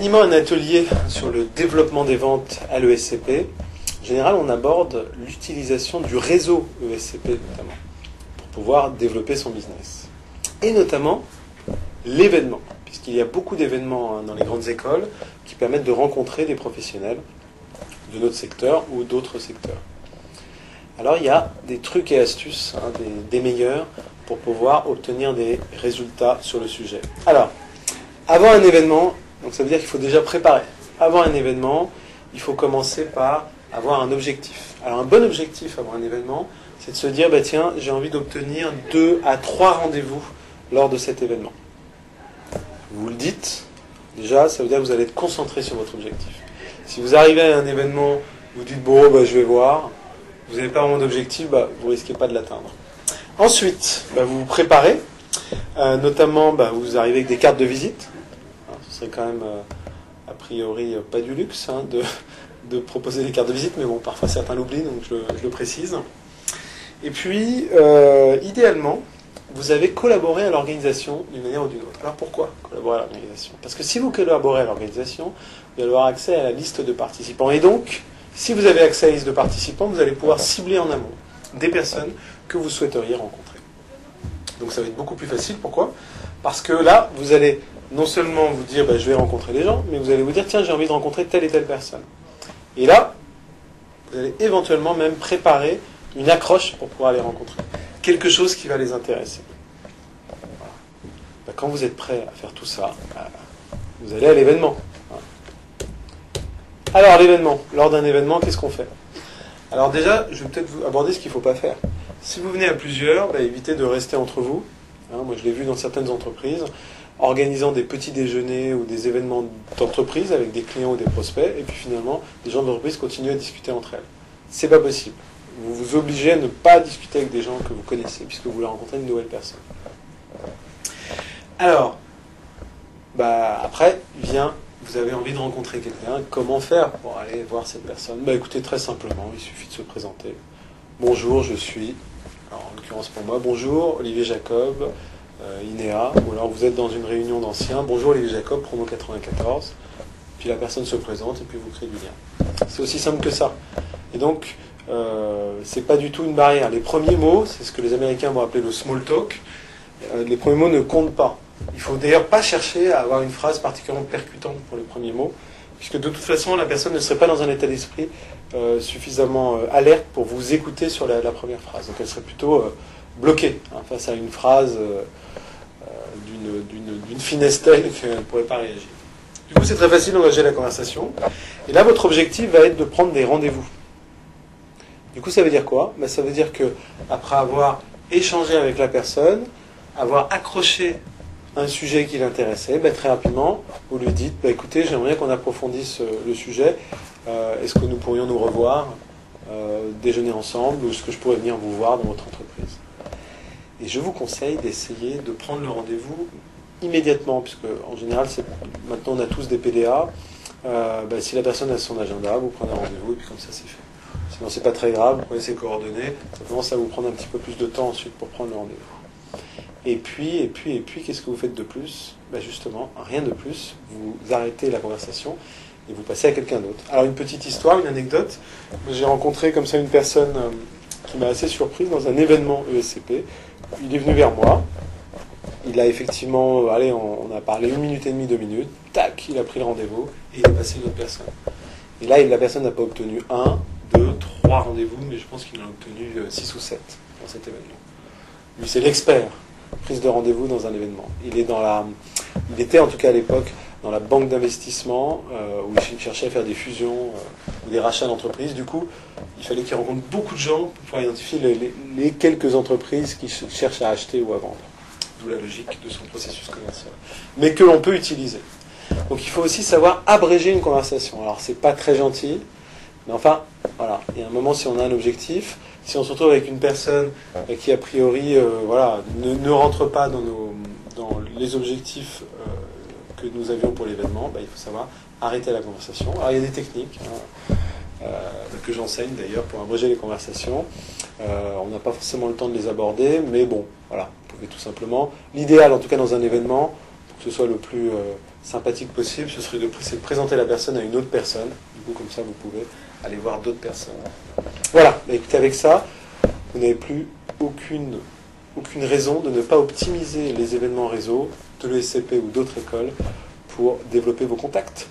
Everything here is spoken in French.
animant un atelier sur le développement des ventes à l'ESCP, en général, on aborde l'utilisation du réseau ESCP notamment pour pouvoir développer son business. Et notamment l'événement, puisqu'il y a beaucoup d'événements dans les grandes écoles qui permettent de rencontrer des professionnels de notre secteur ou d'autres secteurs. Alors il y a des trucs et astuces, des meilleurs, pour pouvoir obtenir des résultats sur le sujet. Alors, avant un événement, donc ça veut dire qu'il faut déjà préparer. Avant un événement, il faut commencer par avoir un objectif. Alors un bon objectif avant un événement, c'est de se dire, bah tiens, j'ai envie d'obtenir 2 à 3 rendez-vous lors de cet événement. Vous le dites, déjà, ça veut dire que vous allez être concentré sur votre objectif. Si vous arrivez à un événement, vous dites, bon, bah, je vais voir, vous n'avez pas vraiment d'objectif, bah, vous ne risquez pas de l'atteindre. Ensuite, bah, vous vous préparez, notamment, bah, vous arrivez avec des cartes de visite. Alors, ce serait quand même, a priori, pas du luxe de proposer des cartes de visite, mais bon, parfois certains l'oublient, donc je le précise. Et puis, idéalement, vous avez collaboré à l'organisation d'une manière ou d'une autre. Alors pourquoi collaborer à l'organisation? Parce que si vous collaborez à l'organisation, vous allez avoir accès à la liste de participants. Et donc, si vous avez accès à la liste de participants, vous allez pouvoir cibler en amont des personnes que vous souhaiteriez rencontrer. Donc ça va être beaucoup plus facile. Pourquoi? Parce que là, vous allez non seulement vous dire bah, je vais rencontrer des gens, mais vous allez vous dire tiens, j'ai envie de rencontrer telle et telle personne. Et là, vous allez éventuellement même préparer une accroche pour pouvoir les rencontrer. Quelque chose qui va les intéresser. Voilà. Ben, quand vous êtes prêt à faire tout ça, vous allez à l'événement. Alors l'événement, lors d'un événement, qu'est-ce qu'on fait? Alors déjà, je vais peut-être vous aborder ce qu'il ne faut pas faire. Si vous venez à plusieurs, ben, évitez de rester entre vous. Moi je l'ai vu dans certaines entreprises, organisant des petits déjeuners ou des événements d'entreprise avec des clients ou des prospects, et puis finalement, les gens de l'entreprise continuent à discuter entre elles. C'est pas possible. Vous vous obligez à ne pas discuter avec des gens que vous connaissez, puisque vous voulez rencontrer une nouvelle personne. Alors, bah, après, vous avez envie de rencontrer quelqu'un, comment faire pour aller voir cette personne? Bah, écoutez, très simplement, il suffit de se présenter. Bonjour, je suis, alors, en l'occurrence pour moi, bonjour, Olivier Jacob, INEA, ou alors vous êtes dans une réunion d'anciens, bonjour Olivier Jacob, promo 94, puis la personne se présente et puis vous créez du lien. C'est aussi simple que ça. Et donc, c'est pas du tout une barrière. Les premiers mots, c'est ce que les Américains vont appeler le small talk, les premiers mots ne comptent pas. Il ne faut d'ailleurs pas chercher à avoir une phrase particulièrement percutante pour les premiers mots, puisque de toute façon, la personne ne serait pas dans un état d'esprit suffisamment alerte pour vous écouter sur la première phrase. Donc elle serait plutôt bloquée face à une phrase d'une finesse telle qu'elle ne pourrait pas réagir. Du coup, c'est très facile d'engager la conversation. Et là, votre objectif va être de prendre des rendez-vous. Du coup, ça veut dire quoi? Ça veut dire que après avoir échangé avec la personne, avoir accroché un sujet qui l'intéressait, très rapidement, vous lui dites écoutez, j'aimerais bien qu'on approfondisse le sujet. Est-ce que nous pourrions nous revoir, déjeuner ensemble, ou est-ce que je pourrais venir vous voir dans votre entreprise? Et je vous conseille d'essayer de prendre le rendez-vous immédiatement, puisque en général, maintenant on a tous des PDA. Si la personne a son agenda, vous prenez un rendez-vous et puis comme ça c'est fait. Sinon c'est pas très grave, vous prenez ses coordonnées, simplement ça va vous prendre un petit peu plus de temps ensuite pour prendre le rendez-vous. Et puis, qu'est-ce que vous faites de plus? Justement, rien de plus, vous arrêtez la conversation et vous passez à quelqu'un d'autre. Alors une petite histoire, une anecdote, j'ai rencontré comme ça une personne qui m'a assez surpris dans un événement ESCP. Il est venu vers moi, il a effectivement, on a parlé 1 minute et demie, 2 minutes, tac, il a pris le rendez-vous et il est passé une autre personne. Et là, la personne n'a pas obtenu 1, 2, 3 rendez-vous, mais je pense qu'il en a obtenu 6 ou 7 dans cet événement. Lui, c'est l'expert, prise de rendez-vous dans un événement. Il était en tout cas à l'époque dans la banque d'investissement, où il cherchait à faire des fusions ou des rachats d'entreprises. Du coup, il fallait qu'il rencontre beaucoup de gens pour pouvoir identifier les quelques entreprises qui cherchent à acheter ou à vendre. D'où la logique de son processus commercial. Mais que l'on peut utiliser. Donc il faut aussi savoir abréger une conversation. Alors c'est pas très gentil, mais enfin, voilà, il y a un moment, si on a un objectif, si on se retrouve avec une personne qui a priori ne rentre pas dans les objectifs que nous avions pour l'événement, il faut savoir arrêter la conversation. Alors il y a des techniques que j'enseigne d'ailleurs pour abréger les conversations. On n'a pas forcément le temps de les aborder, mais bon, voilà, vous pouvez tout simplement. L'idéal, en tout cas dans un événement, pour que ce soit le plus sympathique possible, ce serait c'est de présenter la personne à une autre personne. Du coup, comme ça, vous pouvez aller voir d'autres personnes. Voilà, bah, écoutez, avec ça, vous n'avez plus aucune raison de ne pas optimiser les événements réseau de l'ESCP ou d'autres écoles pour développer vos contacts.